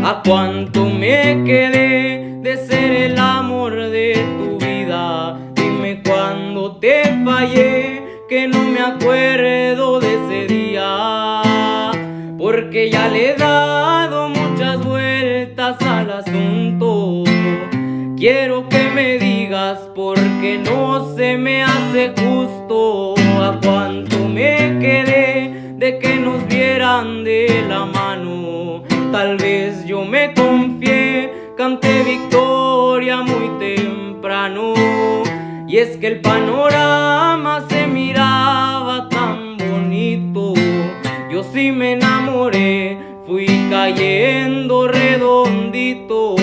A cuánto me quedé de ser el amor de tu vida. Dime cuándo te fallé, que no me acuerdo de ese día, porque ya le he dado muchas vueltas al asunto. Quiero que me digas porque no se me hace justo. A cuánto me quedé de que nos vieran de la mano. Tal vez yo me confié, canté victoria muy temprano. Y es que el panorama se miraba tan bonito. Yo sí me enamoré, fui cayendo redondito.